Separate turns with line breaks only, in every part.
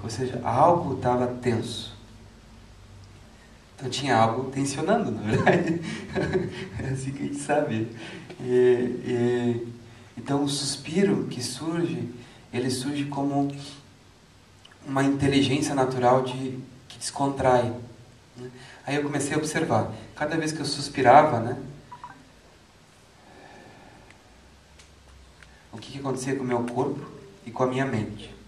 Ou seja, algo estava tenso. Então tinha algo tensionando, na verdade. É assim que a gente sabe. Então o suspiro que surge, ele surge como uma inteligência natural que descontrai. Né? Aí eu comecei a observar. Cada vez que eu suspirava, né, o que acontecia com o meu corpo e com a minha mente.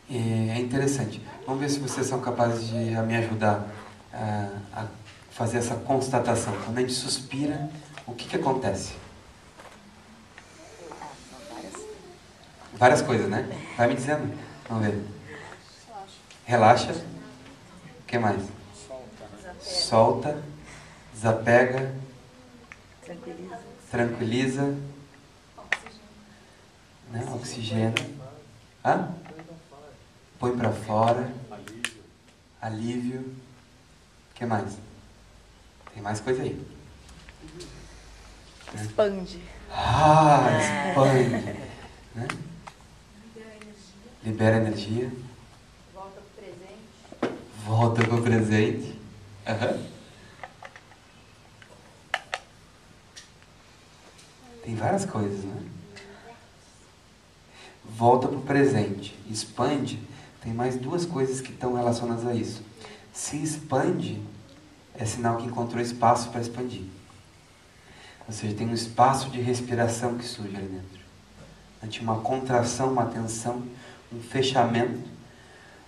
É interessante. Vamos ver se vocês são capazes de me ajudar a fazer essa constatação. Quando a gente suspira, o que acontece? Várias coisas, né? Vai me dizendo. Vamos ver. Relaxa. O que mais? Solta. Desapega. Tranquiliza. Né? Oxigena. Hã? Põe pra fora. Alívio. O que mais? Tem mais coisa aí.
Expande.
Expande. Né? Libera energia.
Volta pro presente.
Volta pro presente. Uhum. Tem várias coisas, né? Volta pro presente. Expande. Tem mais duas coisas que estão relacionadas a isso. Se expande, é sinal que encontrou espaço para expandir. Ou seja, tem um espaço de respiração que surge ali dentro. Tinha uma contração, uma tensão, um fechamento.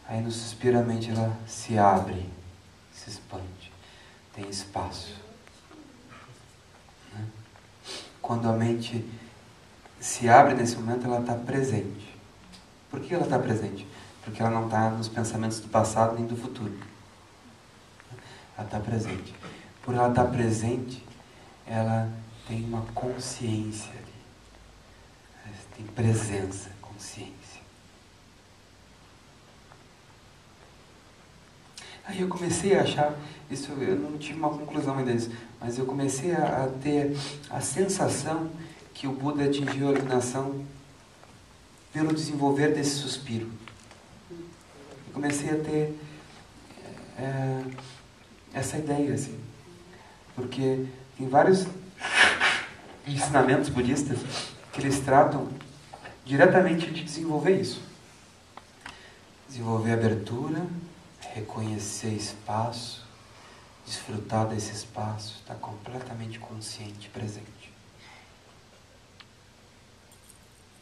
Aí no suspiro a mente ela se abre, se expande. Tem espaço. Né? Quando a mente se abre nesse momento, ela está presente. Por que ela está presente? Porque ela não está nos pensamentos do passado nem do futuro. Ela está presente. Por ela estar presente, ela tem uma consciência ali. Tem presença, consciência. Aí eu comecei a achar, isso eu não tive uma conclusão ainda disso, mas eu comecei a ter a sensação que o Buda atingiu a iluminação pelo desenvolver desse suspiro. Eu comecei a ter essa ideia, assim, porque tem vários ensinamentos budistas que eles tratam diretamente de desenvolver isso. Desenvolver abertura, reconhecer espaço, desfrutar desse espaço, estar completamente consciente, presente.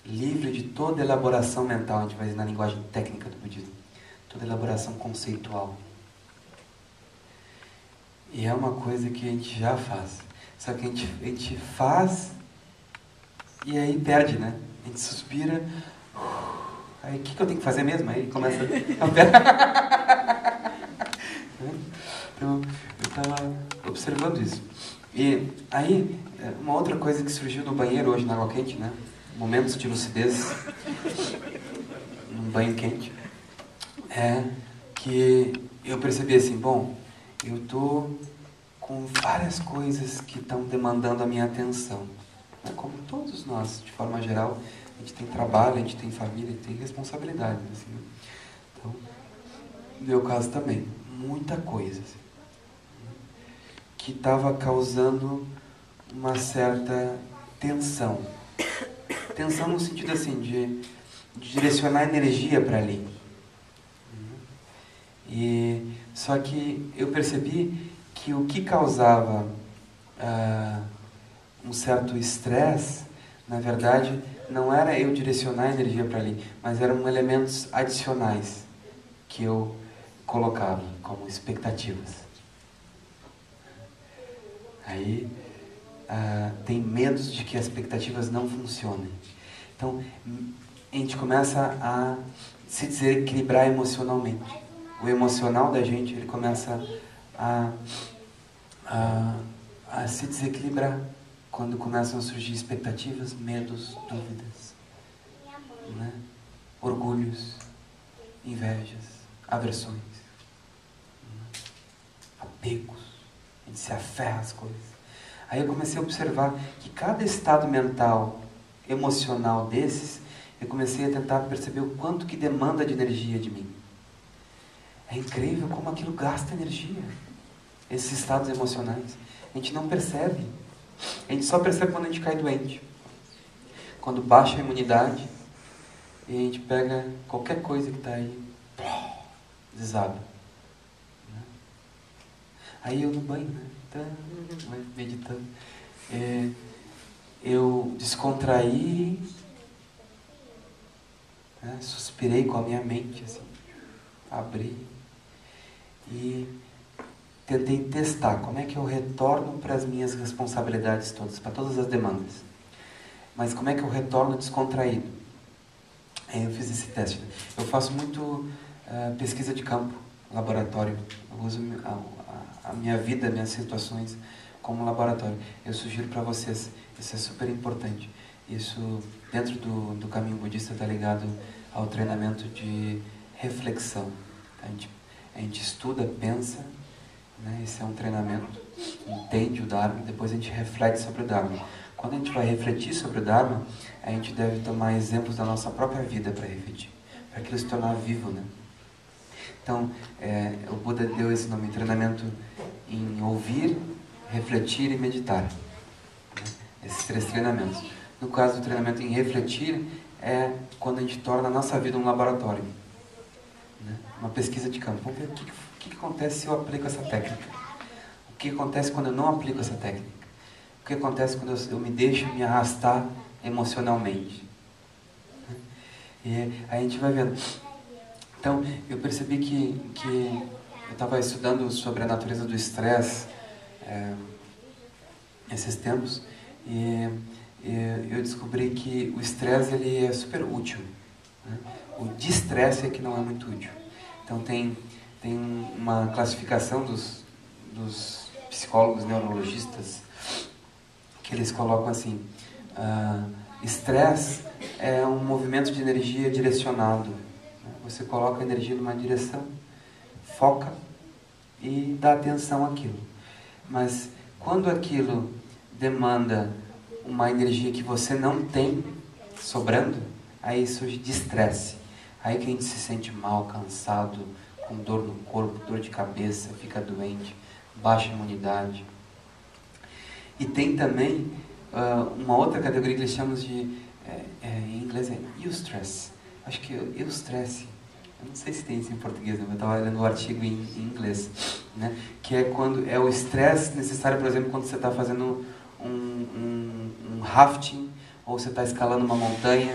Livre de toda elaboração mental, a gente vai dizer na linguagem técnica do budismo, toda elaboração conceitual. E é uma coisa que a gente já faz. Só que a gente faz e aí perde, né? A gente suspira. Aí o que eu tenho que fazer mesmo? Aí começa a Então, eu estava observando isso. E aí, uma outra coisa que surgiu no banheiro hoje na água quente, né? Momentos de lucidez num banho quente, é que eu percebi assim, bom, eu estou com várias coisas que estão demandando a minha atenção. Como todos nós, de forma geral, a gente tem trabalho, a gente tem família, a gente tem responsabilidade. Assim, né? Então, no meu caso também, muita coisa assim, que estava causando uma certa tensão. Tensão no sentido assim, de direcionar energia para ali. E, só que eu percebi que o que causava um certo estresse, na verdade, não era eu direcionar a energia para ali, mas eram elementos adicionais que eu colocava como expectativas. Aí tem medos de que as expectativas não funcionem. Então, a gente começa a se desequilibrar emocionalmente. O emocional da gente, ele começa a se desequilibrar quando começam a surgir expectativas, medos, dúvidas, né? Orgulhos, invejas, aversões, né? Apegos. A gente se aferra às coisas. Aí eu comecei a observar que cada estado mental, emocional desses, eu comecei a tentar perceber o quanto que demanda de energia de mim. É incrível como aquilo gasta energia, esses estados emocionais. A gente não percebe. A gente só percebe quando a gente cai doente. Quando baixa a imunidade e a gente pega qualquer coisa que está aí, desaba. Aí eu no banho, meditando, eu descontraí, suspirei com a minha mente, assim, abri e tentei testar como é que eu retorno para as minhas responsabilidades todas, para todas as demandas. Mas como é que eu retorno descontraído? Eu fiz esse teste. Eu faço muito pesquisa de campo, laboratório. Eu uso a minha vida, minhas situações como laboratório. Eu sugiro para vocês, isso é super importante. Isso, dentro do caminho budista, está ligado ao treinamento de reflexão. A gente estuda, pensa, né? Esse é um treinamento, entende o Dharma, depois a gente reflete sobre o Dharma. Quando a gente vai refletir sobre o Dharma, a gente deve tomar exemplos da nossa própria vida para refletir, para aquilo se tornar vivo, né? Então, o Buda deu esse nome, treinamento em ouvir, refletir e meditar. Né? Esses 3 treinamentos. No caso do treinamento em refletir, é quando a gente torna a nossa vida um laboratório. Né? Uma pesquisa de campo. Vamos ver o que acontece se eu aplico essa técnica. O que acontece quando eu não aplico essa técnica. O que acontece quando eu me deixo me arrastar emocionalmente. E aí a gente vai vendo. Então, eu percebi que eu estava estudando sobre a natureza do estresse esses tempos, e eu descobri que o estresse ele é super útil. Né? O destresse é que não é muito útil. Então, tem uma classificação dos psicólogos neurologistas que eles colocam assim: estresse é um movimento de energia direcionado. Você coloca a energia numa direção, foca e dá atenção àquilo. Mas quando aquilo demanda uma energia que você não tem sobrando, aí surge de estresse. Aí que a gente se sente mal, cansado, com dor no corpo, dor de cabeça, fica doente, baixa imunidade. E tem também uma outra categoria que eles chamam de, em inglês é eustress. Acho que eustress, eu não sei se tem isso em português, eu estava lendo o artigo em inglês, né? Que é quando é o estresse necessário, por exemplo, quando você está fazendo um rafting, ou você está escalando uma montanha,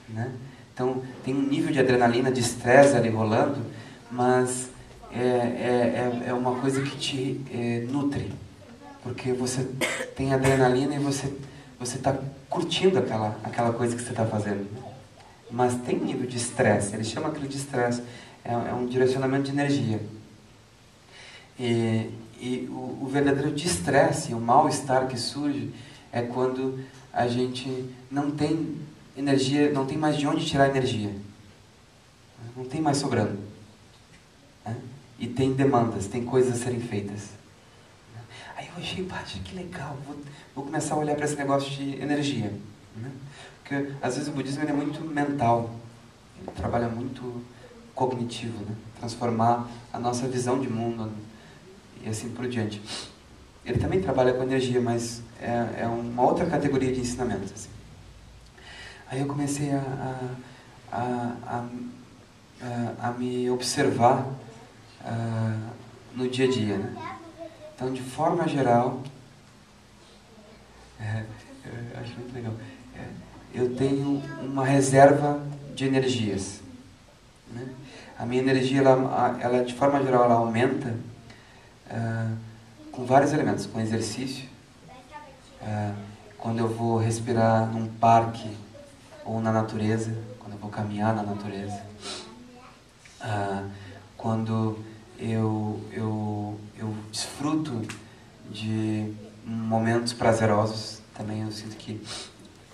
né? Então, tem um nível de adrenalina, de estresse ali rolando, mas é uma coisa que te nutre, porque você tem adrenalina e você está curtindo aquela coisa que você está fazendo. Mas tem nível de estresse, eles chamam aquilo de estresse, é um direcionamento de energia. E o verdadeiro destresse, o mal-estar que surge, é quando a gente não tem energia, não tem mais de onde tirar energia. Não tem mais sobrando. Né? E tem demandas, tem coisas a serem feitas. Aí eu achei, poxa, que legal, vou começar a olhar para esse negócio de energia. Né? Porque às vezes o budismo ele é muito mental, ele trabalha muito cognitivo, né? Transformar a nossa visão de mundo e assim por diante. Ele também trabalha com energia, mas é uma outra categoria de ensinamentos. Assim. Aí eu comecei a me observar no dia a dia. Né? Então, de forma geral, eu acho muito legal. Eu tenho uma reserva de energias. Né? A minha energia, ela, de forma geral, ela aumenta com vários elementos, com exercício. Quando eu vou respirar num parque ou na natureza, quando eu vou caminhar na natureza. Quando eu desfruto de momentos prazerosos, também eu sinto que,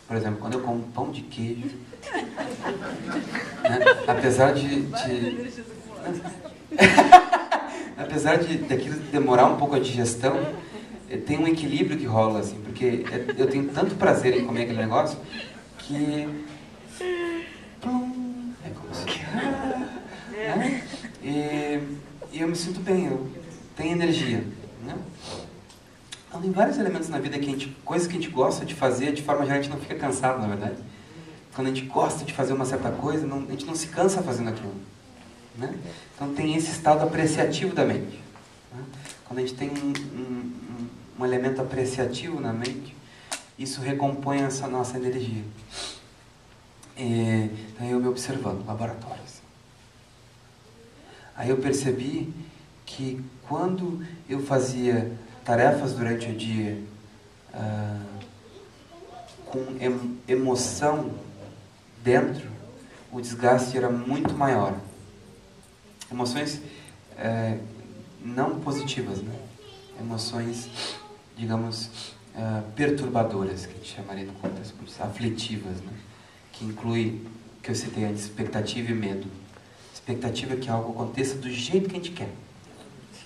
por exemplo, quando eu como pão de queijo, né, apesar daquilo demorar um pouco a digestão, tem um equilíbrio que rola, assim, porque eu tenho tanto prazer em comer aquele negócio que me sinto bem, eu tenho energia, né? Então, tem vários elementos na vida, coisas que a gente gosta de fazer, de forma geral a gente não fica cansado, na verdade. Quando a gente gosta de fazer uma certa coisa, a gente não se cansa fazendo aquilo, né? Então tem esse estado apreciativo da mente, né? Quando a gente tem um elemento apreciativo na mente, isso recompõe essa nossa energia. Então eu me observando, laboratórios. Aí eu percebi que quando eu fazia tarefas durante o dia com emoção dentro, o desgaste era muito maior. Emoções não positivas, né? Emoções, digamos, perturbadoras, que a gente chamaria no contexto, aflitivas, né? Que inclui, que eu citei antes, expectativa e medo. Expectativa é que algo aconteça do jeito que a gente quer.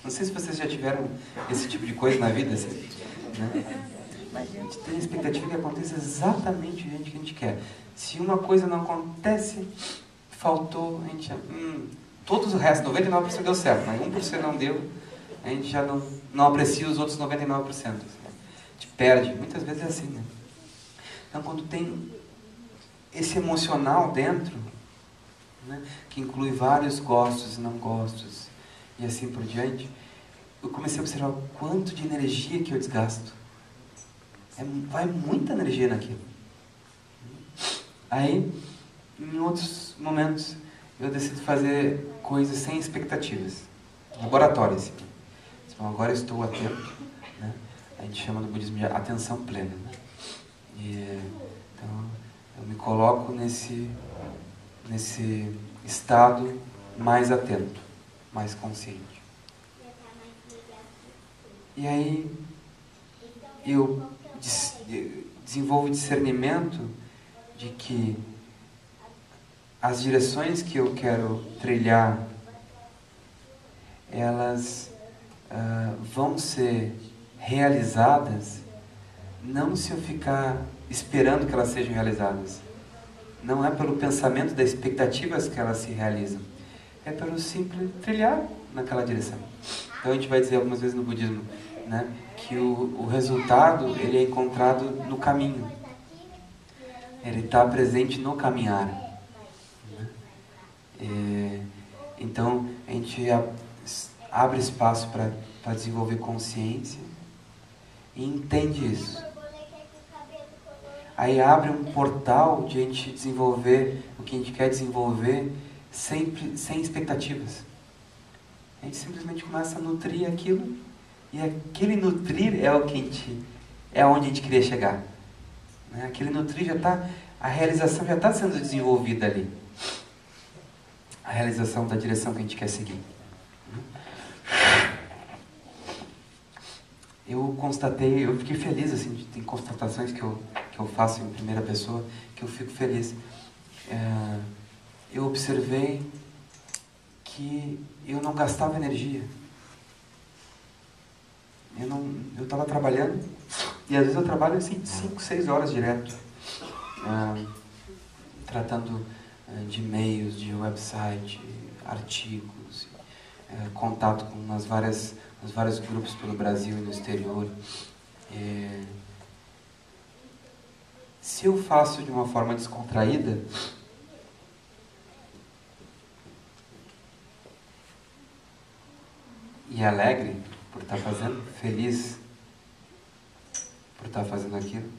Não sei se vocês já tiveram esse tipo de coisa na vida, assim, né? Mas a gente tem a expectativa que aconteça exatamente do jeito que a gente quer. Se uma coisa não acontece, faltou, a gente todos o resto, 99% deu certo, mas 1% não deu, a gente já não aprecia os outros 99%. Assim, né? A gente perde, muitas vezes é assim, né? Então, quando tem esse emocional dentro, né, que inclui vários gostos e não gostos, e assim por diante, eu comecei a observar o quanto de energia que eu desgasto. Vai muita energia naquilo. Aí, em outros momentos, eu decido fazer coisas sem expectativas. Laboratórios. Então, agora eu estou atento, né? A gente chama no budismo de atenção plena, né? Então, eu me coloco nesse estado mais atento, mais consciente. E aí, eu desenvolvo discernimento de que as direções que eu quero trilhar, elas vão ser realizadas não se eu ficar esperando que elas sejam realizadas. Não é pelo pensamento das expectativas que elas se realizam. É pelo simples trilhar naquela direção. Então a gente vai dizer algumas vezes no budismo, né, que o resultado ele é encontrado no caminho. Ele está presente no caminhar. Né? Então a gente abre espaço para desenvolver consciência e entende isso. Aí abre um portal de a gente desenvolver o que a gente quer desenvolver sempre sem expectativas. A gente simplesmente começa a nutrir aquilo e aquele nutrir é o que é onde a gente queria chegar. Né? Aquele nutrir já está, a realização já está sendo desenvolvida ali. A realização da direção que a gente quer seguir. Eu constatei, eu fiquei feliz, assim, tem constatações que eu faço em primeira pessoa, que eu fico feliz. Eu observei que eu não gastava energia. Eu estava trabalhando, e às vezes eu trabalho assim, 5, 6 horas direto, tratando de e-mails, de website, artigos, contato com os vários grupos pelo Brasil e no exterior. Se eu faço de uma forma descontraída, e alegre por estar fazendo, feliz por estar fazendo aquilo,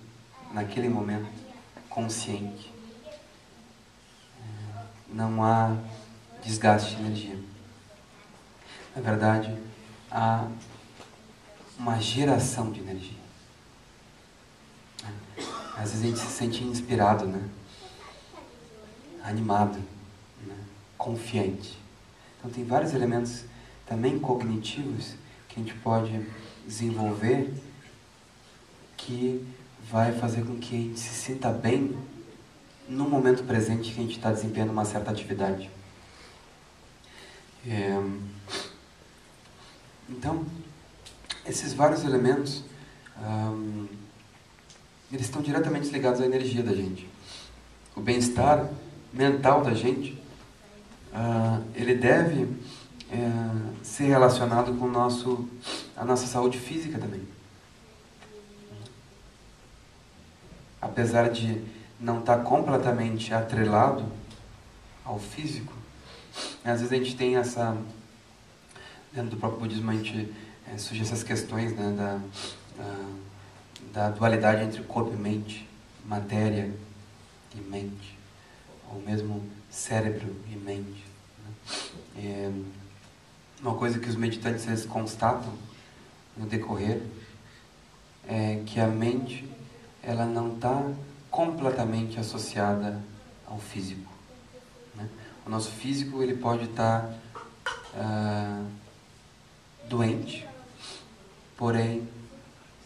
naquele momento, consciente, não há desgaste de energia. Na verdade, há uma geração de energia. Às vezes a gente se sente inspirado, né? Animado, né? Confiante. Então tem vários elementos também cognitivos que a gente pode desenvolver que vai fazer com que a gente se sinta bem no momento presente que a gente está desempenhando uma certa atividade. Então, esses vários elementos, eles estão diretamente ligados à energia da gente. O bem-estar mental da gente, ele deve ser relacionado com a nossa saúde física também. Apesar de não estar completamente atrelado ao físico, às vezes a gente tem dentro do próprio budismo a gente surge essas questões, né, da dualidade entre corpo e mente, matéria e mente, ou mesmo cérebro e mente, né? Uma coisa que os meditantes eles constatam no decorrer é que a mente ela não está completamente associada ao físico, né? O nosso físico ele pode estar doente, porém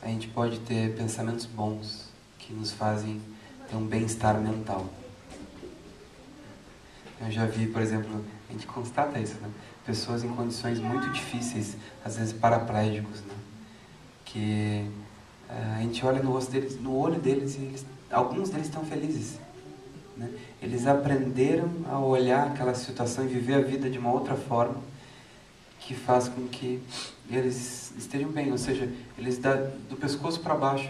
a gente pode ter pensamentos bons que nos fazem ter um bem-estar mental. Eu já vi, por exemplo, a gente constata isso, né? Pessoas em condições muito difíceis, às vezes paraplégicos, né? Que a gente olha no rosto deles, no olho deles, e alguns deles estão felizes, né? Eles aprenderam a olhar aquela situação e viver a vida de uma outra forma que faz com que eles estejam bem, ou seja, eles do pescoço para baixo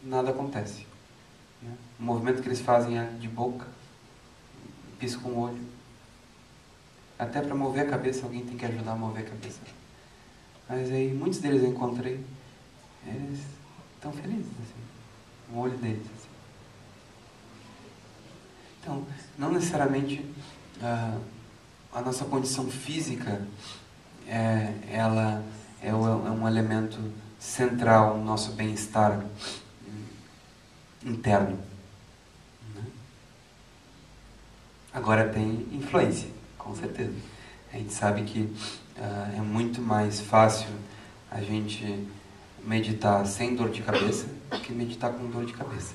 nada acontece, né? O movimento que eles fazem é de boca, piscam o olho. Até para mover a cabeça, alguém tem que ajudar a mover a cabeça. Mas aí, muitos deles eu encontrei, eles estão felizes, assim, no olho deles. Assim. Então, não necessariamente a nossa condição física ela é um elemento central no nosso bem-estar interno, né? Agora tem influência, com certeza. A gente sabe que é muito mais fácil a gente meditar sem dor de cabeça do que meditar com dor de cabeça.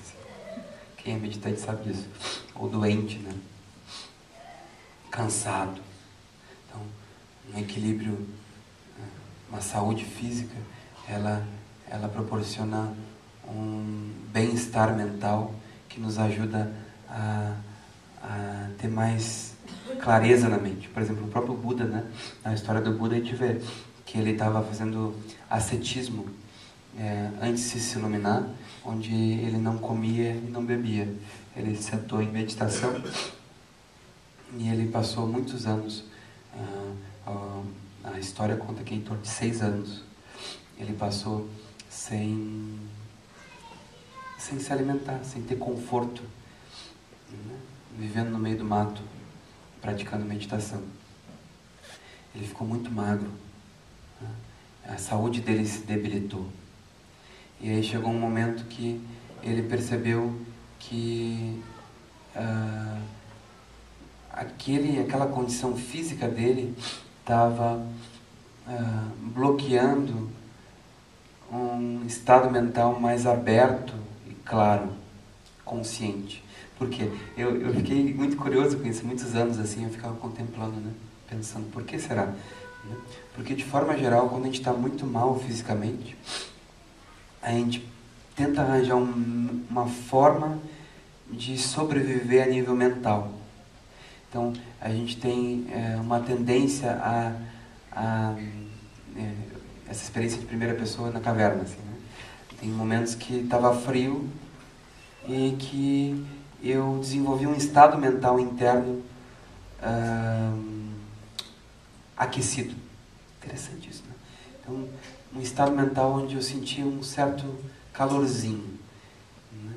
Quem é meditante sabe disso. Ou doente, né? Cansado. Então, um equilíbrio, uma saúde física, ela proporciona um bem-estar mental que nos ajuda a ter mais clareza na mente. Por exemplo, o próprio Buda, né? Na história do Buda a gente vê que ele estava fazendo ascetismo antes de se iluminar, onde ele não comia e não bebia. Ele sentou em meditação e ele passou muitos anos, a história conta que em torno de 6 anos, ele passou sem se alimentar, sem ter conforto, né? Vivendo no meio do mato, praticando meditação. Ele ficou muito magro, né? A saúde dele se debilitou. E aí chegou um momento que ele percebeu que aquela condição física dele estava bloqueando um estado mental mais aberto e claro, consciente. Porque eu fiquei muito curioso com isso, muitos anos assim, eu ficava contemplando, né? Pensando, por que será? Né? Porque de forma geral, quando a gente está muito mal fisicamente, a gente tenta arranjar uma forma de sobreviver a nível mental. Então, a gente tem uma tendência essa experiência de primeira pessoa na caverna, assim, né? Tem momentos que estava frio e que eu desenvolvi um estado mental interno aquecido. Interessante isso, né? Então, um estado mental onde eu sentia um certo calorzinho, né?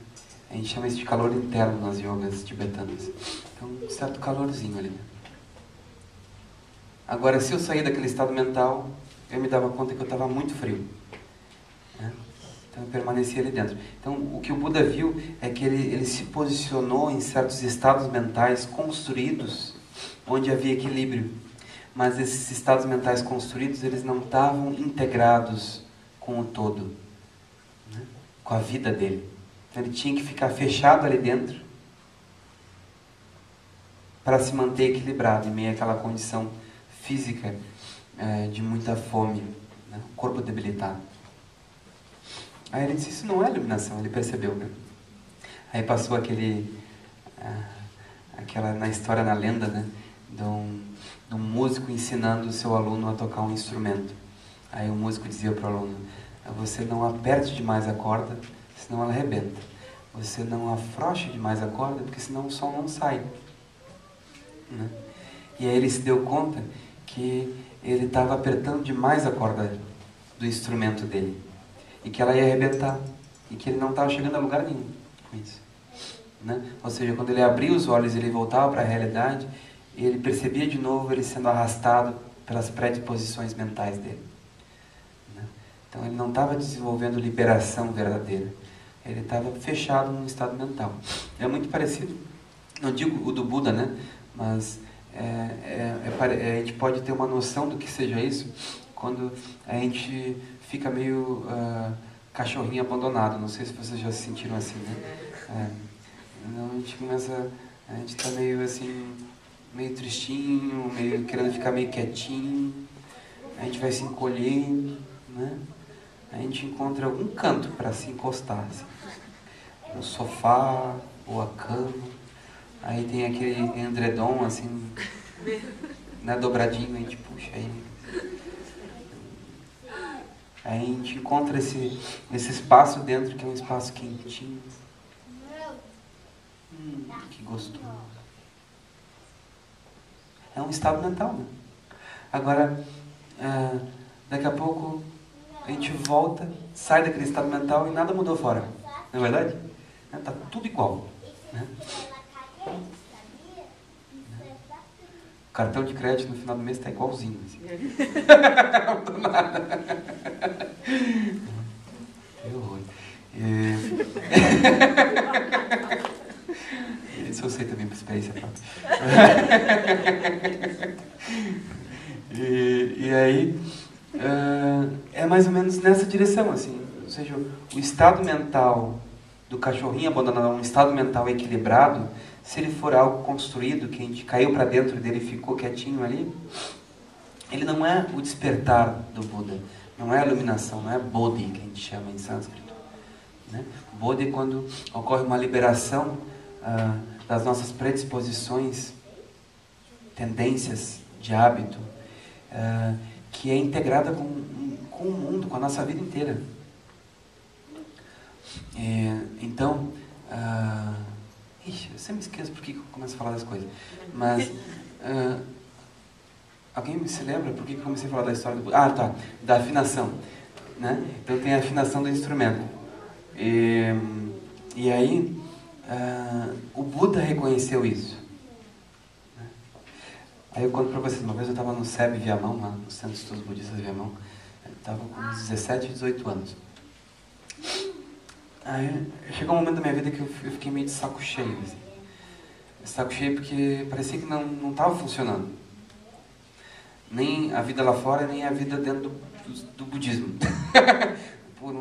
A gente chama isso de calor interno nas yogas tibetanas. Então, um certo calorzinho ali. Agora, se eu sair daquele estado mental, eu me dava conta que eu estava muito frio, né? Então, eu permanecia ali dentro. Então, o que o Buda viu é que ele se posicionou em certos estados mentais construídos, onde havia equilíbrio. Mas esses estados mentais construídos, eles não estavam integrados com o todo, né? Com a vida dele. Então, ele tinha que ficar fechado ali dentro para se manter equilibrado em meio àquela condição física de muita fome, né? O corpo debilitado. Aí ele disse, isso não é iluminação, ele percebeu, né? Aí passou aquela na história, na lenda, né? De de um músico ensinando o seu aluno a tocar um instrumento. Aí o músico dizia para o aluno: você não aperte demais a corda, senão ela arrebenta. Você não afrouxe demais a corda, porque senão o som não sai. Né? E aí ele se deu conta que ele estava apertando demais a corda do instrumento dele. E que ela ia arrebentar. E que ele não estava chegando a lugar nenhum com isso. Né? Ou seja, quando ele abria os olhos e ele voltava para a realidade, ele percebia de novo ele sendo arrastado pelas predisposições mentais dele. Né? Então ele não estava desenvolvendo liberação verdadeira. Ele estava fechado num estado mental. É muito parecido, não digo o do Buda, né? Mas a gente pode ter uma noção do que seja isso quando a gente fica meio cachorrinho abandonado. Não sei se vocês já se sentiram assim, né? Então a gente está meio assim, meio tristinho, meio querendo ficar meio quietinho. A gente vai se encolhendo, né? A gente encontra algum canto para se encostar, assim. O sofá ou a cama. Aí tem aquele edredom, assim, né, dobradinho, a gente puxa aí. Aí a gente encontra esse espaço dentro, que é um espaço quentinho. Que gostoso. É um estado mental, né? Agora, daqui a pouco, a gente volta, sai daquele estado mental e nada mudou fora. Não é verdade? Está tudo igual. Né? O cartão de crédito no final do mês está igualzinho. Assim. Não mudou nada. Que horror. Isso eu sei também por experiência própria. E aí, é mais ou menos nessa direção, assim. Ou seja, o estado mental do cachorrinho abandonado, um estado mental equilibrado, se ele for algo construído, que a gente caiu para dentro dele e ficou quietinho ali, ele não é o despertar do Buda, não é a iluminação, não é Bodhi, que a gente chama em sânscrito. Né? Bodhi é quando ocorre uma liberação das nossas predisposições, tendências de hábito, que é integrada com o mundo, com a nossa vida inteira. Então, eu sempre esqueço por que eu começo a falar das coisas, mas alguém se lembra por que eu comecei a falar da história do... da afinação, né? Então tem a afinação do instrumento, e aí o Buda reconheceu isso, né? Aí eu conto para vocês, uma vez eu estava no SEB Viamão, lá no Centro de Estudos Budistas Viamão, eu estava com uns 17, 18 anos. Aí chegou um momento da minha vida que eu fiquei meio de saco cheio, assim. Saco cheio porque parecia que não estava funcionando. Nem a vida lá fora, nem a vida dentro do budismo. Pô,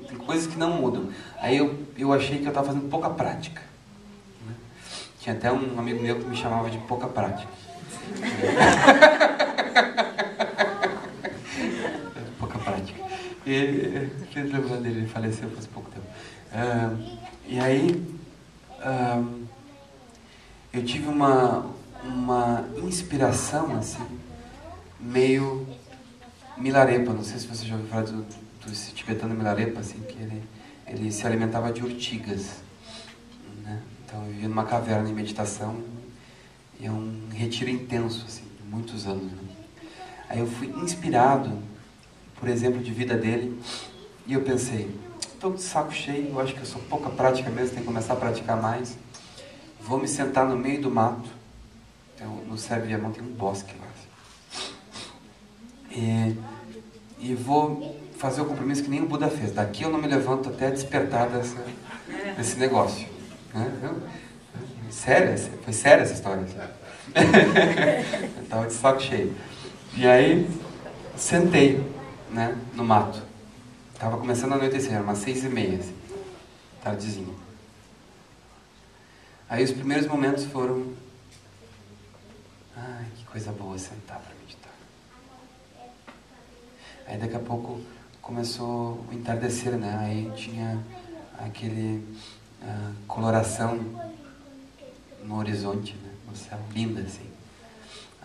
tem coisas que não mudam. Aí eu achei que eu estava fazendo pouca prática. Né? Tinha até um amigo meu que me chamava de pouca prática. Pouca prática. E fiz lembrar dele, ele faleceu faz pouco tempo. E aí eu tive uma inspiração assim, meio Milarepa. Não sei se você já ouviu falar do tibetano Milarepa, assim, que ele se alimentava de urtigas, né? Então eu vivia numa caverna em meditação, e é um retiro intenso, assim, de muitos anos, né? Aí eu fui inspirado por exemplo de vida dele, e eu pensei, estou de saco cheio, eu acho que eu sou pouca prática mesmo, tenho que começar a praticar mais. Vou me sentar no meio do mato. Então, no SEB Viamão tem um bosque lá. E vou fazer o compromisso que nem o Buda fez. Daqui eu não me levanto até despertar desse negócio. Né? Sério? Foi séria essa história? Eu estava de saco cheio. E aí, sentei, né, no mato. Estava começando a anoitecer, era umas 6h30, assim, tardezinha. Aí os primeiros momentos foram... Ai, que coisa boa sentar para meditar. Aí daqui a pouco começou o entardecer, né? Aí tinha aquele coloração no horizonte, né? No céu, linda assim.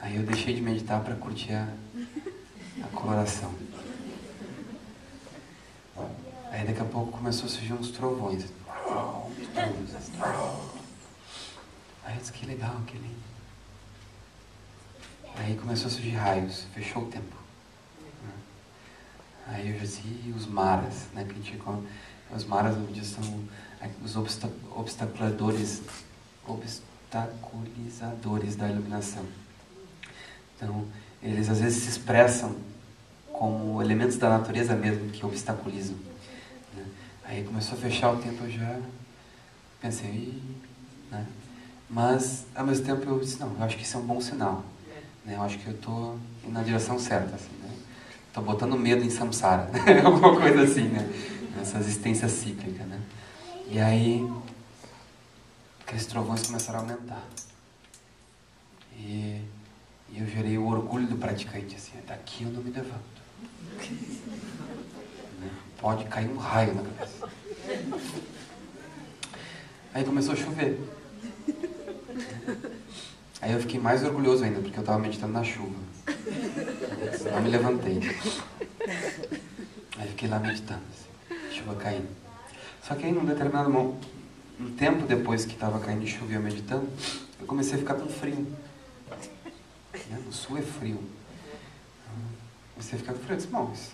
Aí eu deixei de meditar para curtir a coloração. Aí daqui a pouco começou a surgir uns trovões. Aí eu disse, que legal, que lindo. Aí começou a surgir raios, fechou o tempo. Aí eu já disse, os maras, né, que a gente come. Os maras são os obstaculizadores da iluminação. Então, eles às vezes se expressam como elementos da natureza mesmo, que obstaculizam. Né? Aí começou a fechar o tempo, eu já pensei, né? Mas, ao mesmo tempo, eu disse, não, eu acho que isso é um bom sinal. Né? Eu acho que eu estou indo na direção certa, assim, né? Estou botando medo em samsara, alguma coisa assim, né? Nessa existência cíclica, né? E aí, aqueles trovões começaram a aumentar. E eu gerei o orgulho do praticante, assim, daqui eu não me levanto. Né? Pode cair um raio na cabeça. Aí começou a chover. Aí eu fiquei mais orgulhoso ainda, porque eu estava meditando na chuva. Não me levantei. Aí fiquei lá meditando, assim, chuva caindo. Só que aí, num determinado momento, um tempo depois que estava caindo chuva e eu meditando, eu comecei a ficar com frio. No sul é frio. Comecei a ficar com frio. Eu disse, bom, isso,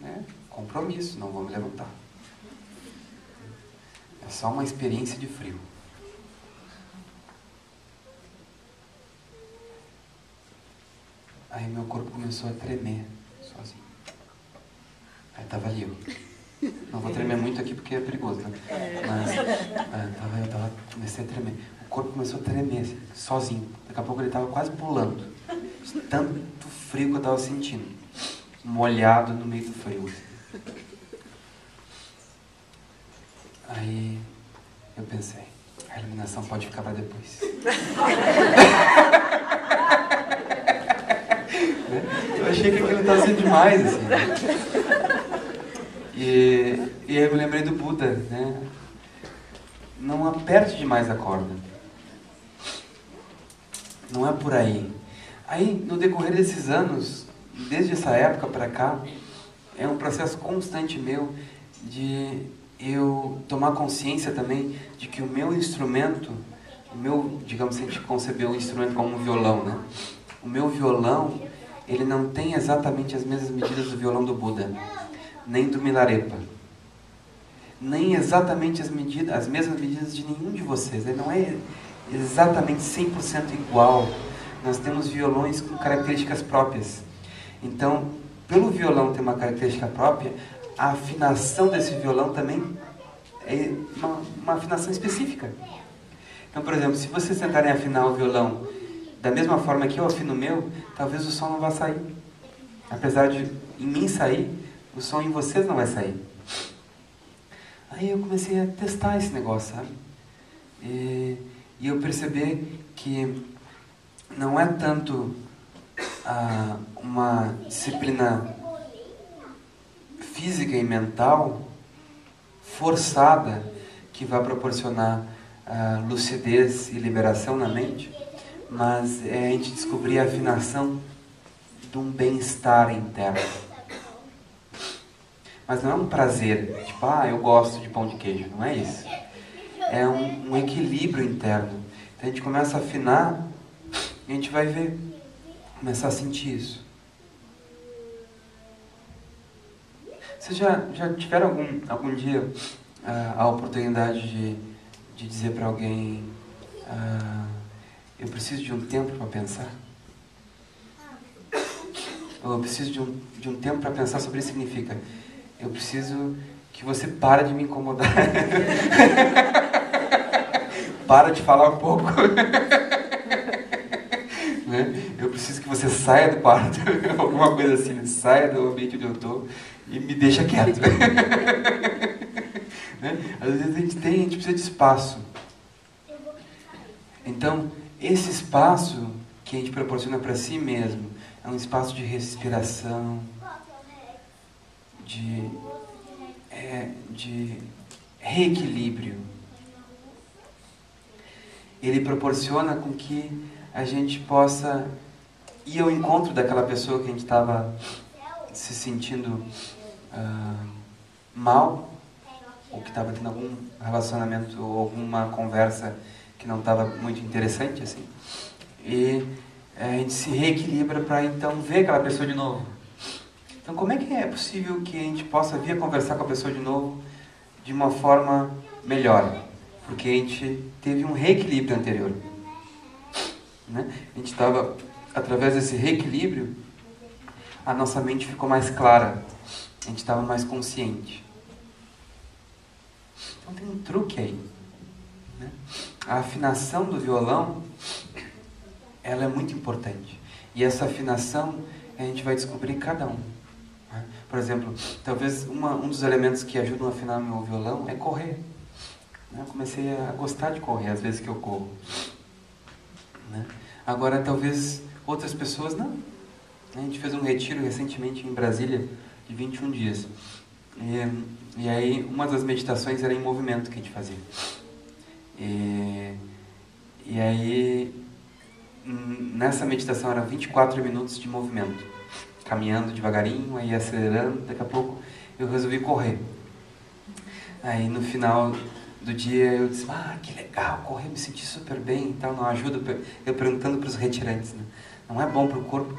né, compromisso, não vou me levantar. É só uma experiência de frio. Aí meu corpo começou a tremer sozinho. Aí estava ali eu. Não vou tremer muito aqui porque é perigoso, né? Mas comecei a tremer. O corpo começou a tremer, assim, sozinho. Daqui a pouco ele estava quase pulando. De tanto frio que eu estava sentindo. Molhado no meio do frio. Assim. Aí eu pensei, a iluminação pode ficar para depois. Eu achei que aquilo estava sendo demais, assim. E aí eu me lembrei do Buda, né? Não aperte demais a corda. Não é por aí. Aí, no decorrer desses anos, desde essa época para cá, é um processo constante meu de eu tomar consciência também de que o meu instrumento, digamos que a gente concebeu o instrumento como um violão, né? O meu violão, ele não tem exatamente as mesmas medidas do violão do Buda, nem do Milarepa, nem exatamente as mesmas medidas de nenhum de vocês. Ele não é exatamente 100% igual. Nós temos violões com características próprias. Então, pelo violão ter uma característica própria, a afinação desse violão também é uma afinação específica. Então, por exemplo, se vocês tentarem afinar o violão da mesma forma que eu afino o meu, talvez o som não vá sair. Apesar de em mim sair, o som em vocês não vai sair. Aí eu comecei a testar esse negócio, sabe? E eu percebi que não é tanto uma disciplina física e mental forçada que vai proporcionar lucidez e liberação na mente, mas é a gente descobrir a afinação de um bem-estar interno. Mas não é um prazer, tipo, eu gosto de pão de queijo, não é isso. É um equilíbrio interno. Então a gente começa a afinar e a gente vai ver, começar a sentir isso. Vocês já tiveram algum dia a oportunidade de dizer para alguém, eu preciso de um tempo para pensar? Ou eu preciso de um tempo para pensar sobre isso? Significa, eu preciso que você pare de me incomodar. Para de falar um pouco. Né? Eu preciso que você saia do quarto, alguma coisa assim, né? Saia do ambiente onde eu estou e me deixa quieto. Né? Às vezes a gente precisa de espaço. Então, esse espaço que a gente proporciona para si mesmo é um espaço de respiração, de reequilíbrio. Ele proporciona com que a gente possa ir ao encontro daquela pessoa que a gente estava se sentindo mal, ou que estava tendo algum relacionamento ou alguma conversa que não estava muito interessante, assim. E a gente se reequilibra para então ver aquela pessoa de novo. Então, como é que é possível que a gente possa vir a conversar com a pessoa de novo de uma forma melhor? Porque a gente teve um reequilíbrio anterior, né? A gente estava, através desse reequilíbrio, a nossa mente ficou mais clara, a gente estava mais consciente. Então tem um truque aí, né? A afinação do violão, ela é muito importante. E essa afinação a gente vai descobrir cada um, né? Por exemplo, talvez um dos elementos que ajudam a afinar meu violão é correr. Eu comecei a gostar de correr às vezes que eu corro, né? Agora, talvez outras pessoas não. A gente fez um retiro recentemente em Brasília de 21 dias. E aí, uma das meditações era em movimento que a gente fazia. E aí, nessa meditação, era 24 minutos de movimento. Caminhando devagarinho, aí acelerando. Daqui a pouco, eu resolvi correr. Aí, no final do dia, eu disse, que legal, correr, me senti super bem e tal. Não ajuda, eu perguntando para os retirantes, né? Não é bom para o corpo?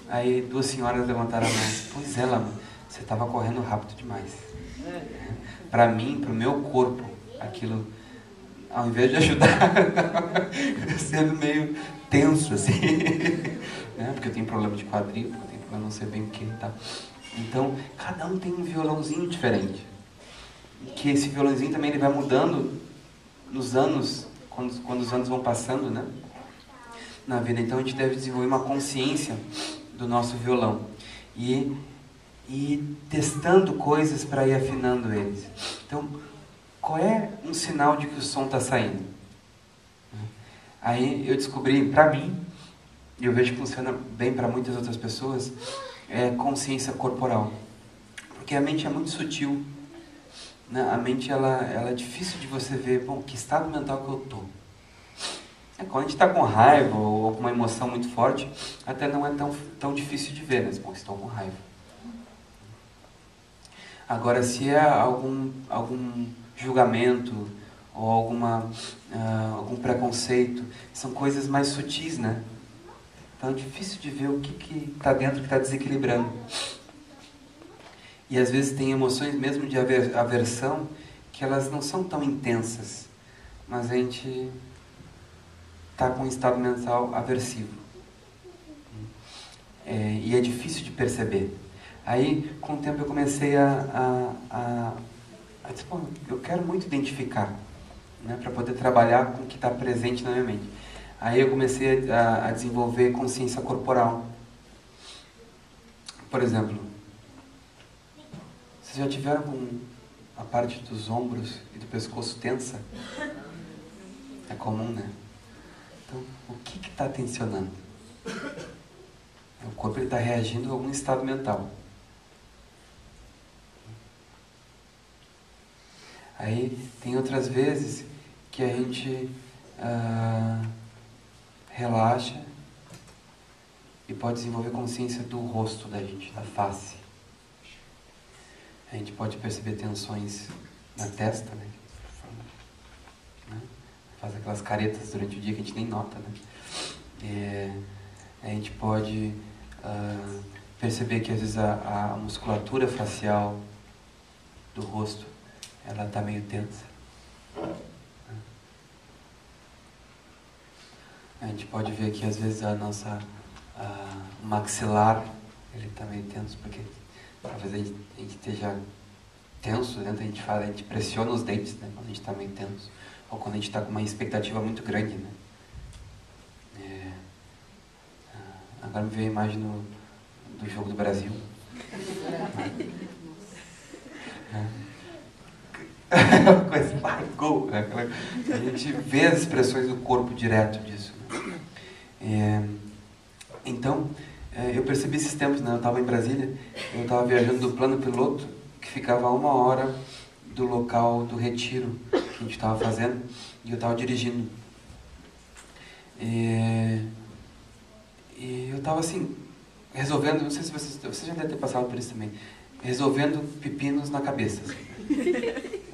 Aí 2 senhoras levantaram a mão. Pois é, Lama, você estava correndo rápido demais. Para mim, para o meu corpo, aquilo, ao invés de ajudar, sendo meio tenso, assim. Né? Porque eu tenho problema de quadril, porque eu tenho problema não sei bem o que e tal. Então, cada um tem um violãozinho diferente. E que esse violãozinho também ele vai mudando nos anos, quando os anos vão passando, né? Na vida. Então, a gente deve desenvolver uma consciência do nosso violão e testando coisas para ir afinando eles. Então, qual é um sinal de que o som está saindo? Aí eu descobri, para mim, e eu vejo que funciona bem para muitas outras pessoas, é consciência corporal. Porque a mente é muito sutil, né? A mente ela é difícil de você ver, bom, que estado mental que eu estou. Quando a gente está com raiva ou com uma emoção muito forte, até não é tão difícil de ver, mas, bom, estou com raiva. Agora, se é algum julgamento ou algum preconceito, são coisas mais sutis, né? Então é difícil de ver o que está dentro que está desequilibrando. E às vezes tem emoções mesmo de aversão que elas não são tão intensas, mas a gente está com um estado mental aversivo. E é difícil de perceber. Aí, com o tempo, eu comecei a dizer, pô, eu quero muito identificar, né, para poder trabalhar com o que está presente na minha mente. Aí eu comecei a desenvolver consciência corporal. Por exemplo, vocês já tiveram com a parte dos ombros e do pescoço tensa? É comum, né? Então, o que está tensionando? O corpo está reagindo a algum estado mental. Aí tem outras vezes que a gente relaxa e pode desenvolver consciência do rosto da gente, da face. A gente pode perceber tensões na testa, né? Faz aquelas caretas durante o dia que a gente nem nota, né? A gente pode perceber que às vezes a musculatura facial do rosto ela está meio tensa. A gente pode ver que às vezes a nossa maxilar ele está meio tenso, porque talvez a gente esteja tenso dentro, a gente pressiona os dentes, né, quando a gente está meio tenso, ou quando a gente está com uma expectativa muito grande, né? Agora me veio a imagem do jogo do Brasil. Gol. A gente vê as expressões do corpo direto disso, né? Então, eu percebi esses tempos, né? Eu estava em Brasília, eu estava viajando do plano piloto, que ficava a 1 hora do local do retiro que a gente estava fazendo, e eu estava dirigindo. E eu estava assim, resolvendo, não sei se você já deve ter passado por isso também, resolvendo pepinos na cabeça. Assim.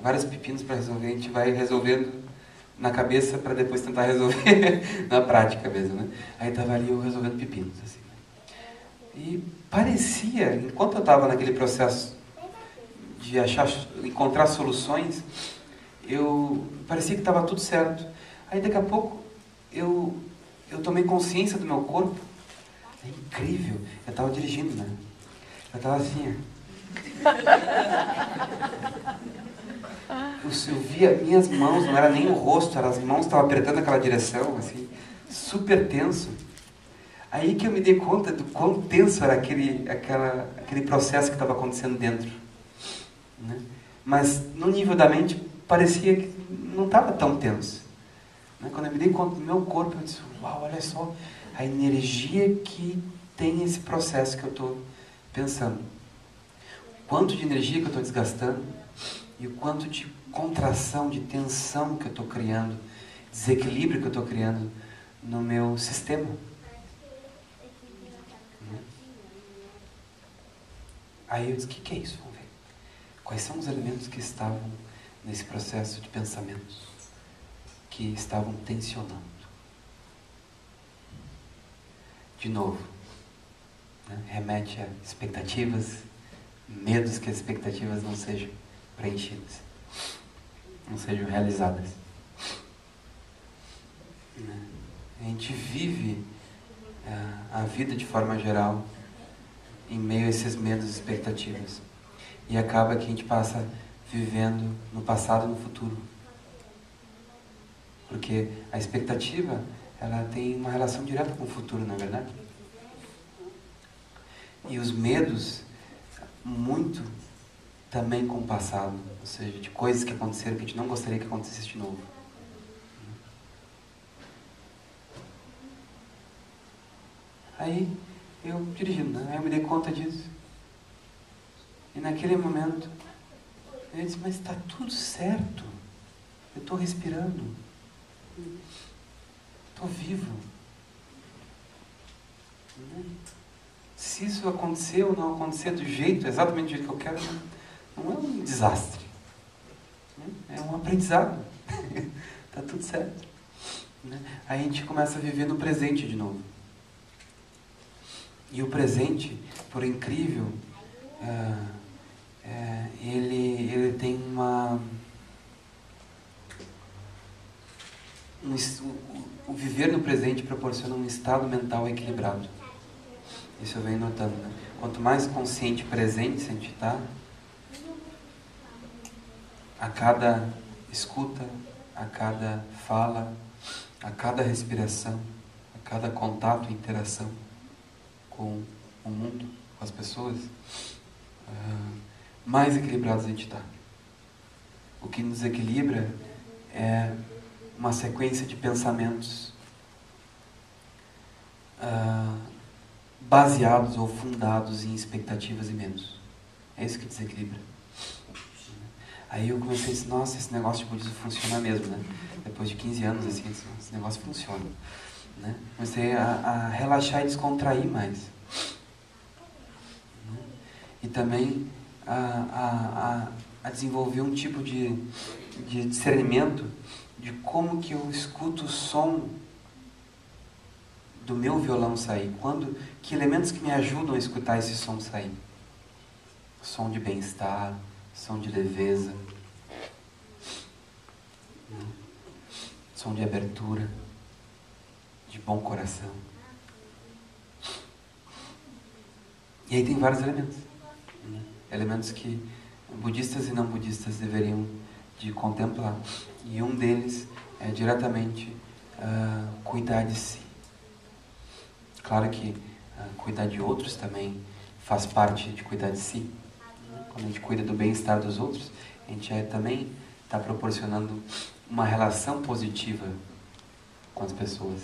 Vários pepinos para resolver, a gente vai resolvendo na cabeça para depois tentar resolver na prática mesmo, né? Aí estava ali eu resolvendo pepinos, assim. E parecia, enquanto eu estava naquele processo de encontrar soluções, parecia que estava tudo certo. Aí daqui a pouco eu tomei consciência do meu corpo. É incrível. Eu estava dirigindo, né? Eu estava assim. Eu via minhas mãos, não era nem o rosto, eram as mãos que estavam apertando aquela direção, assim, super tenso. Aí que eu me dei conta do quão tenso era aquele processo que estava acontecendo dentro. Né? Mas no nível da mente parecia que não estava tão tenso. Né? Quando eu me dei conta do meu corpo, eu disse, uau, olha só a energia que tem esse processo que eu estou pensando. O quanto de energia que eu estou desgastando e o quanto de contração, de tensão que eu estou criando, desequilíbrio que eu estou criando no meu sistema. Aí eu disse, o que é isso? Vamos ver. Quais são os elementos que estavam nesse processo de pensamentos, que estavam tensionando? De novo, né? Remete a expectativas, medos que as expectativas não sejam preenchidas, não sejam realizadas. Né? A gente vive a vida de forma geral em meio a esses medos e expectativas. E acaba que a gente passa vivendo no passado e no futuro. Porque a expectativa, ela tem uma relação direta com o futuro, não é verdade? E os medos, muito também com o passado. Ou seja, de coisas que aconteceram que a gente não gostaria que acontecesse de novo. Aí, eu dirigindo, né? Aí eu me dei conta disso. E naquele momento, eu disse, mas está tudo certo. Eu estou respirando. Estou vivo. Se isso acontecer ou não acontecer do jeito, exatamente do jeito que eu quero, não é um desastre. É um aprendizado. Está tudo certo. Aí a gente começa a viver no presente de novo. E o presente, por incrível, ele tem o viver no presente proporciona um estado mental equilibrado. Isso eu venho notando. Né? Quanto mais consciente presente a gente está, a cada escuta, a cada fala, a cada respiração, a cada contato e interação com o mundo, com as pessoas, mais equilibrados a gente está. O que nos equilibra é uma sequência de pensamentos baseados ou fundados em expectativas e medos. É isso que desequilibra. Aí eu comecei a dizer, nossa, esse negócio de budismo funciona mesmo, né? Depois de 15 anos, assim, esse negócio funciona. Né? Comecei a relaxar e descontrair mais. Né? E também a desenvolver um tipo de discernimento de como que eu escuto o som do meu violão sair. Que elementos que me ajudam a escutar esse som sair. Som de bem-estar, som de leveza, som de abertura, de bom coração. E aí tem vários elementos. Elementos que budistas e não budistas deveriam de contemplar. E um deles é diretamente cuidar de si. Claro que cuidar de outros também faz parte de cuidar de si. Quando a gente cuida do bem-estar dos outros, a gente também está proporcionando uma relação positiva com as pessoas.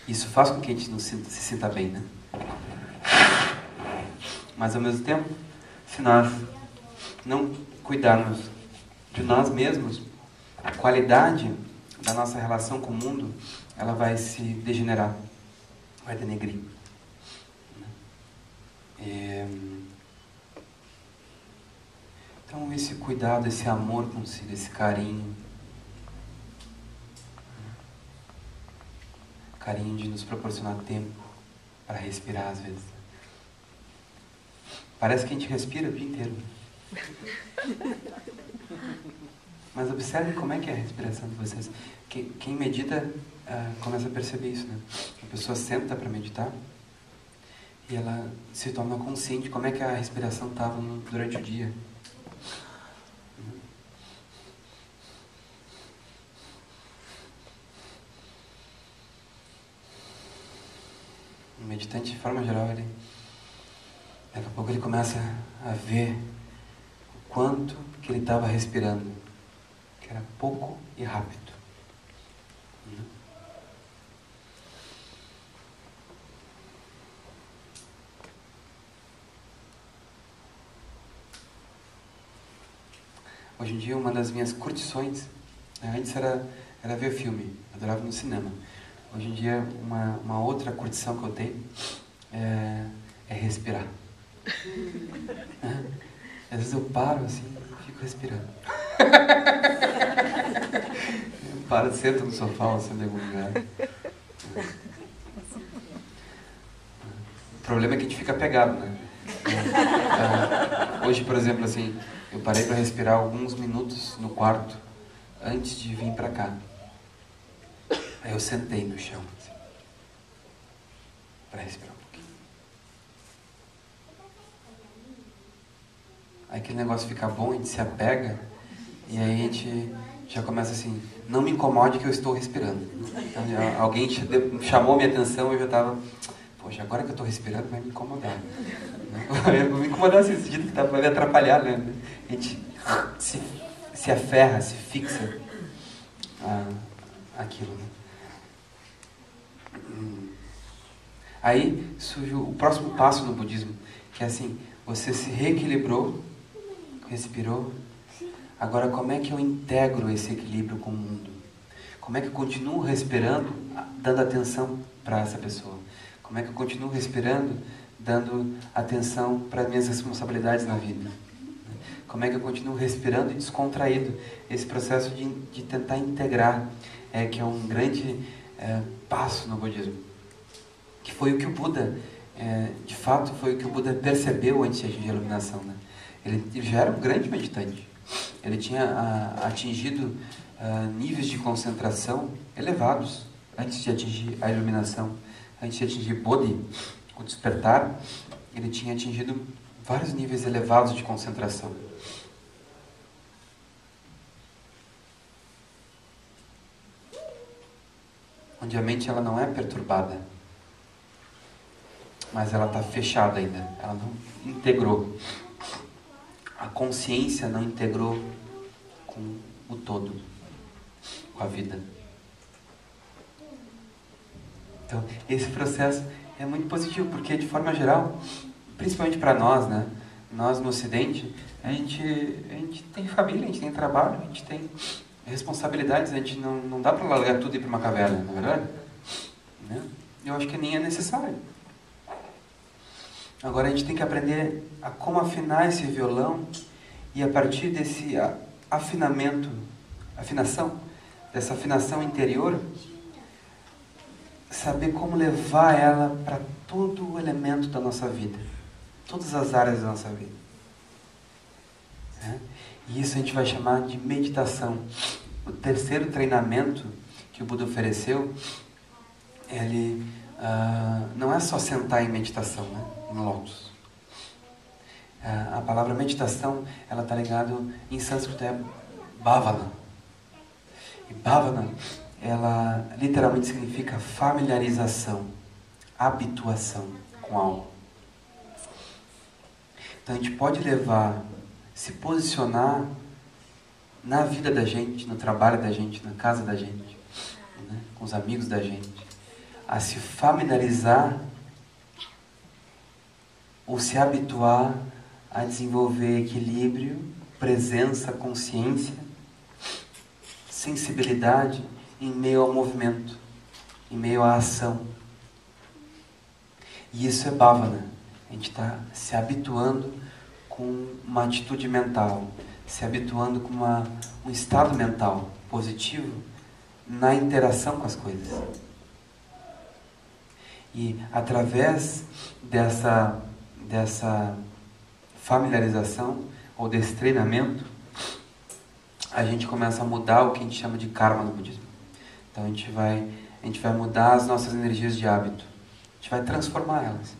Isso faz com que a gente se sinta bem, né? Mas ao mesmo tempo, se nós não cuidarmos de nós mesmos, a qualidade da nossa relação com o mundo ela vai se degenerar, vai denegrir. Então esse cuidado, esse amor consigo, esse carinho, carinho de nos proporcionar tempo para respirar às vezes. Parece que a gente respira o dia inteiro. Mas observem como é que é a respiração de vocês. Quem medita começa a perceber isso, né? A pessoa senta para meditar e ela se torna consciente de como é que a respiração estava durante o dia. O meditante, de forma geral, daqui a pouco ele começa a ver o quanto que ele estava respirando, que era pouco e rápido. Hoje em dia, uma das minhas curtições, antes era ver filme, adorava ir no cinema. Hoje em dia, uma outra curtição que eu tenho é respirar. Às vezes eu paro assim e fico respirando. Eu paro, sento no sofá ou sento em algum lugar. O problema é que a gente fica pegado, né? Hoje, por exemplo, assim, eu parei para respirar alguns minutos no quarto antes de vir para cá. Aí eu sentei no chão, assim, para respirar um pouquinho. Aí aquele negócio fica bom, a gente se apega, e aí a gente já começa assim, não me incomode que eu estou respirando. Então, alguém chamou minha atenção e eu já estava, poxa, agora que eu estou respirando vai me incomodar. Eu vou me incomodar nesse sentido que vai me atrapalhar, né? A gente se aferra, se fixa aquilo, né? Aí surge o próximo passo no budismo, que é assim, você se reequilibrou, respirou, agora como é que eu integro esse equilíbrio com o mundo? Como é que eu continuo respirando, dando atenção para essa pessoa? Como é que eu continuo respirando, dando atenção para as minhas responsabilidades na vida? Como é que eu continuo respirando e descontraído? Esse processo de tentar integrar, que é um grande passo no budismo. Que foi o que o Buda, de fato, foi o que o Buda percebeu antes de atingir a iluminação, né? Ele já era um grande meditante. Ele tinha atingido níveis de concentração elevados antes de atingir a iluminação. Antes de atingir Bodhi, o despertar, ele tinha atingido vários níveis elevados de concentração. Onde a mente ela não é perturbada, mas ela está fechada ainda, ela não integrou. A consciência não integrou com o todo, com a vida. Então, esse processo é muito positivo, porque de forma geral, principalmente para nós, né? Nós no Ocidente, a gente tem família, a gente tem trabalho, a gente tem responsabilidades, a gente não dá para largar tudo e ir para uma caverna, não é verdade? Né? Eu acho que nem é necessário. Agora a gente tem que aprender a como afinar esse violão e a partir desse dessa afinação interior, saber como levar ela para todo o elemento da nossa vida, todas as áreas da nossa vida. E isso a gente vai chamar de meditação. O terceiro treinamento que o Buda ofereceu, ele não é só sentar em meditação, né? Em lótus. A palavra meditação, ela está ligada em sânscrito é bhavana. E bhavana, ela literalmente significa familiarização, habituação com algo. Então a gente pode se posicionar na vida da gente, no trabalho da gente, na casa da gente, né? Com os amigos da gente, a se familiarizar ou se habituar a desenvolver equilíbrio, presença, consciência, sensibilidade em meio ao movimento. em meio à ação. E isso é bhavana. A gente está se habituando com uma atitude mental, se habituando com um estado mental positivo na interação com as coisas. E através dessa familiarização ou desse treinamento, a gente começa a mudar o que a gente chama de karma no budismo. Então a gente vai mudar as nossas energias de hábito. A gente vai transformar elas.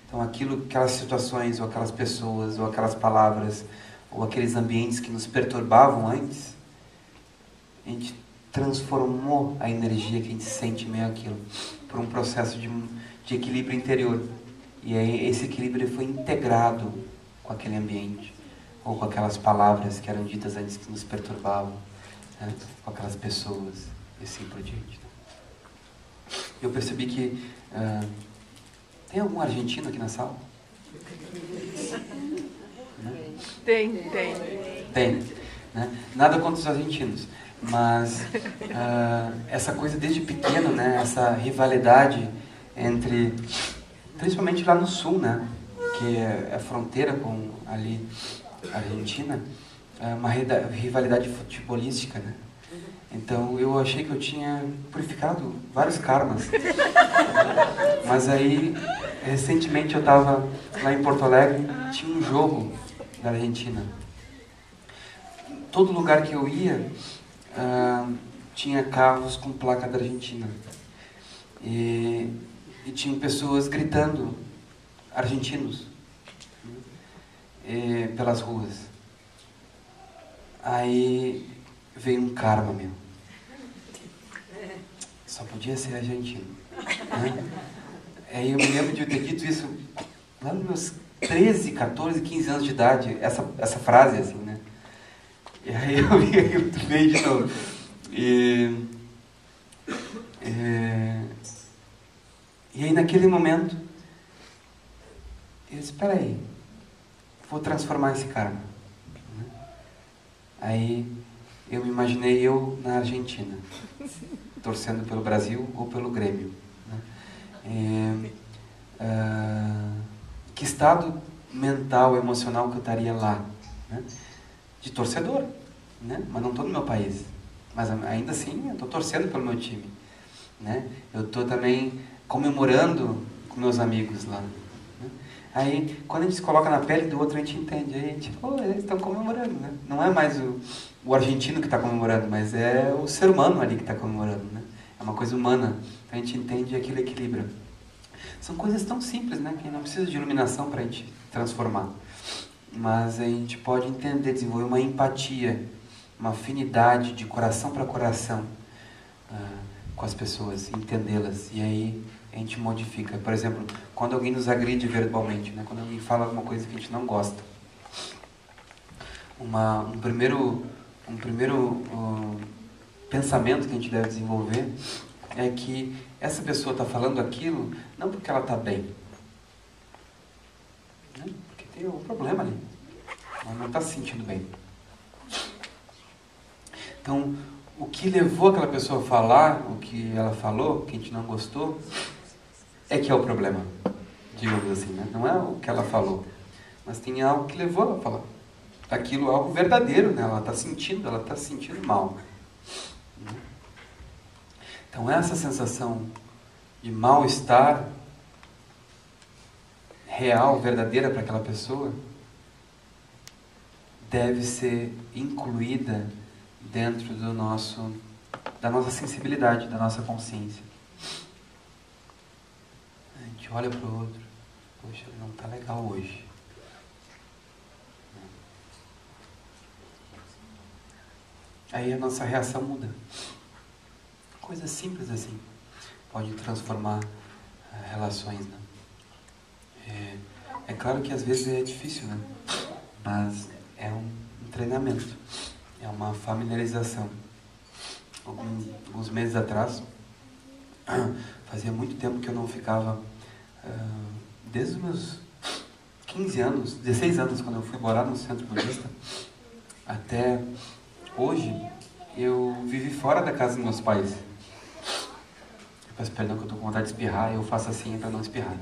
Então aquelas situações, ou aquelas pessoas, ou aquelas palavras, ou aqueles ambientes que nos perturbavam antes, a gente transformou a energia que a gente sente meio aquilo por um processo de equilíbrio interior. E aí esse equilíbrio foi integrado com aquele ambiente, ou com aquelas palavras que eram ditas antes que nos perturbavam, né? Com aquelas pessoas, e assim por diante. Eu percebi que tem algum argentino aqui na sala? Né? Tem, né? Nada contra os argentinos, mas essa coisa desde pequeno, né? Essa rivalidade entre, principalmente lá no sul, né? Que é a fronteira com ali a Argentina, é uma rivalidade futebolística, né? Então eu achei que eu tinha purificado vários karmas. Mas aí, recentemente eu estava lá em Porto Alegre, tinha um jogo da Argentina. Todo lugar que eu ia, tinha carros com placa da Argentina. E tinha pessoas gritando, argentinos, pelas ruas. Aí veio um karma meu. Só podia ser argentino. Né? Aí eu me lembro de eu ter dito isso lá nos meus 13, 14, 15 anos de idade, essa frase assim, né? E aí eu veio de novo. E aí naquele momento, eu disse, espera aí, vou transformar esse karma. Aí eu me imaginei eu na Argentina, torcendo pelo Brasil ou pelo Grêmio. Né? Que estado mental, emocional que eu estaria lá? Né? De torcedor, né? Mas não estou no meu país. Mas ainda assim eu estou torcendo pelo meu time. Né? Eu estou também comemorando com meus amigos lá. Né? Aí, quando a gente se coloca na pele do outro, a gente entende. Aí a gente, eles estão comemorando. Né? Não é mais o argentino que está comemorando, mas é o ser humano ali que está comemorando. Né? É uma coisa humana. Então a gente entende aquele equilíbrio. São coisas tão simples, né? Que não precisa de iluminação para a gente transformar. Mas a gente pode entender, desenvolver uma empatia, uma afinidade de coração para coração com as pessoas, entendê-las. E aí a gente modifica. Por exemplo, quando alguém nos agride verbalmente, né? Quando alguém fala alguma coisa que a gente não gosta. Um primeiro pensamento que a gente deve desenvolver é que essa pessoa está falando aquilo não porque ela está bem, né? Porque tem um problema ali, ela não está se sentindo bem. Então, o que levou aquela pessoa a falar o que ela falou, que a gente não gostou, é que é o problema, digamos assim, né? Não é o que ela falou, mas tem algo que levou ela a falar. Aquilo é algo verdadeiro, né? Ela está se sentindo mal. Então essa sensação de mal-estar real, verdadeira para aquela pessoa, deve ser incluída dentro da nossa sensibilidade, da nossa consciência. A gente olha para o outro, poxa, não está legal hoje. Aí a nossa reação muda. Coisas simples assim pode transformar relações, né? É claro que às vezes é difícil, né? Mas é um treinamento, é uma familiarização. Alguns meses atrás, fazia muito tempo que eu não ficava, desde os meus 15 anos, 16 anos, quando eu fui morar no centro budista, até hoje, eu vivi fora da casa dos meus pais. peço perdão que eu tô com vontade de espirrar e eu faço assim para não espirrar.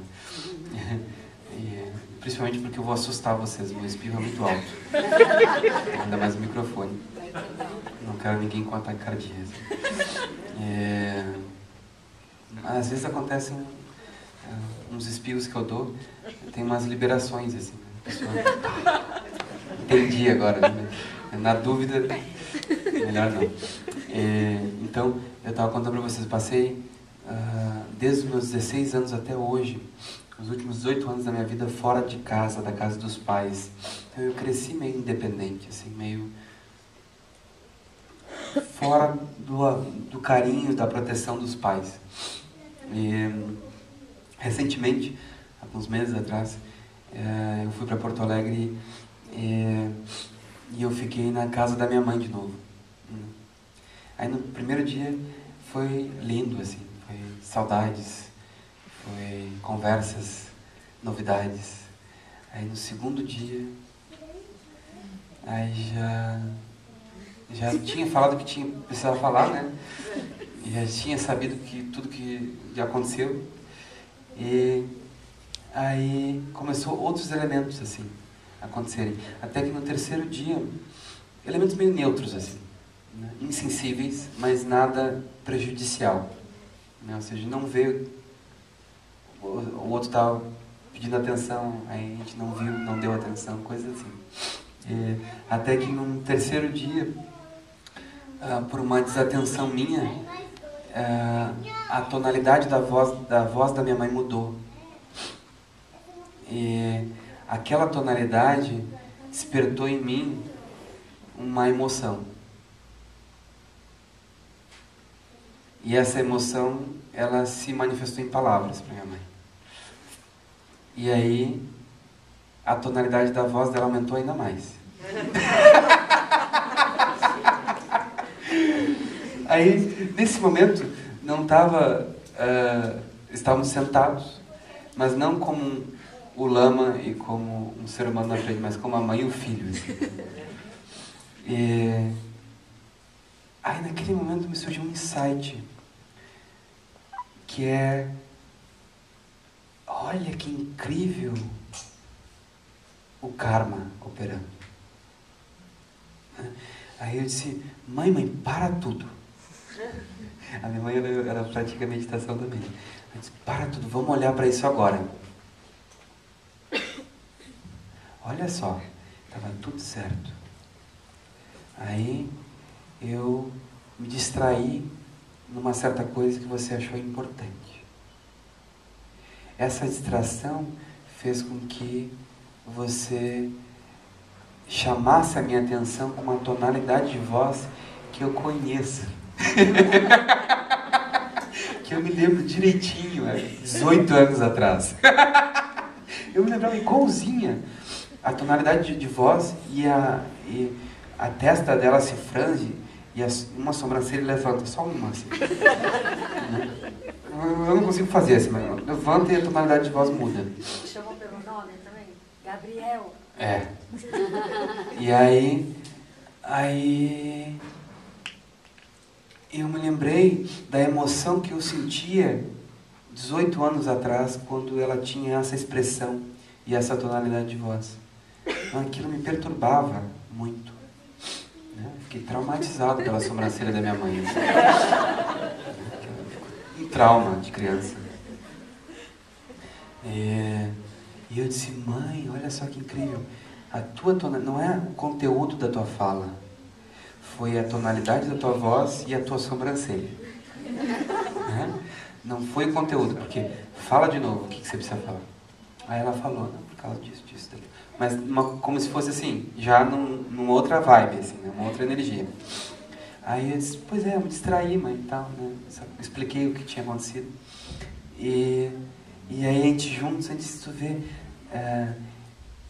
Principalmente porque eu vou assustar vocês, meu espirro é muito alto. Ainda mais o microfone. Não quero ninguém com ataque cardíaco. Às vezes acontecem uns espirros que eu dou, tem umas liberações assim. Pessoa... Entendi agora, né? Na dúvida, melhor não. Então, eu estava contando para vocês, passei desde os meus 16 anos até hoje, os últimos 18 anos da minha vida fora de casa, da casa dos pais. Então eu cresci meio independente, assim, meio fora do carinho, da proteção dos pais. Recentemente, alguns meses atrás, eu fui para Porto Alegre e eu fiquei na casa da minha mãe de novo. Aí no primeiro dia foi lindo, assim, foi saudades, foi conversas, novidades. Aí no segundo dia, aí já tinha falado o que precisava falar, né? E já tinha sabido tudo que já aconteceu. E aí começou outros elementos, assim, a acontecerem. Até que no terceiro dia, elementos meio neutros, assim, né? Insensíveis, mas nada prejudicial. Né? Ou seja, não veio, o outro estava pedindo atenção, aí a gente não viu, não deu atenção, coisas assim. Até que no terceiro dia, por uma desatenção minha, a tonalidade da voz da minha mãe mudou. E aquela tonalidade despertou em mim uma emoção. E essa emoção, ela se manifestou em palavras para minha mãe. E aí, a tonalidade da voz dela aumentou ainda mais. Aí, nesse momento, não estava... estávamos sentados, mas não como o lama e como um ser humano na frente, mas como a mãe e o filho. Assim. Aí, naquele momento, me surgiu um insight, que é... Olha que incrível o karma operando. Aí eu disse, mãe, para tudo. A minha mãe ela pratica meditação também. Eu disse, para tudo, vamos olhar para isso agora. Olha só, estava tudo certo. Aí eu me distraí numa certa coisa que você achou importante. Essa distração fez com que você chamasse a minha atenção com uma tonalidade de voz que eu conheço. Que eu me lembro direitinho, 18 anos atrás. Eu me lembrava igualzinha. A tonalidade de voz e a testa dela se franze e uma sobrancelha levanta, só uma assim. Eu não consigo fazer assim, mas levanta e a tonalidade de voz muda.
Chamou pelo nome também? Gabriel.
E aí eu me lembrei da emoção que eu sentia 18 anos atrás, quando ela tinha essa expressão e essa tonalidade de voz. Então, aquilo me perturbava muito. Né? Fiquei traumatizado pela sobrancelha da minha mãe. Um trauma de criança. E eu disse, mãe, olha só que incrível. A tua não é o conteúdo da tua fala, foi a tonalidade da tua voz e a tua sobrancelha. Não foi o conteúdo, porque fala de novo, o que você precisa falar. Aí ela falou, não, por causa disso, daquilo. Mas como se fosse assim, já numa outra vibe, assim, né? Uma outra energia. Aí eu disse, pois é, eu me distraí, mãe, e tal, né? Expliquei o que tinha acontecido. E aí a gente juntos, a gente se vê,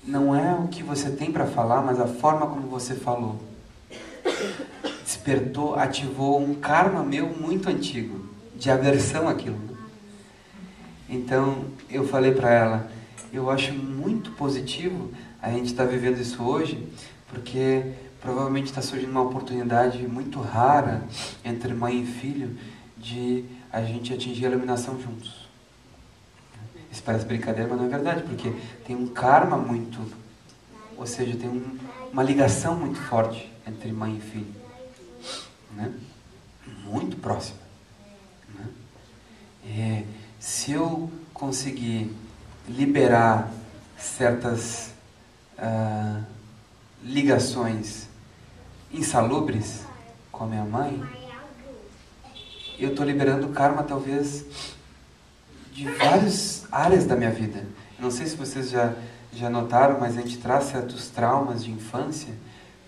não é o que você tem para falar, mas a forma como você falou. Despertou, ativou um karma meu muito antigo, de aversão àquilo. Então, eu falei para ela, eu acho muito positivo a gente estar vivendo isso hoje, porque provavelmente está surgindo uma oportunidade muito rara entre mãe e filho de a gente atingir a iluminação juntos. Isso parece brincadeira, mas não é verdade, porque tem um karma muito, ou seja, tem uma ligação muito forte entre mãe e filho, né? Muito próxima, né? E se eu conseguir liberar certas ligações insalubres com a minha mãe, eu estou liberando o karma talvez de várias áreas da minha vida. Eu não sei se vocês já notaram, mas a gente traz certos traumas de infância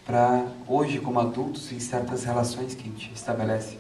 para hoje, como adultos, em certas relações que a gente estabelece.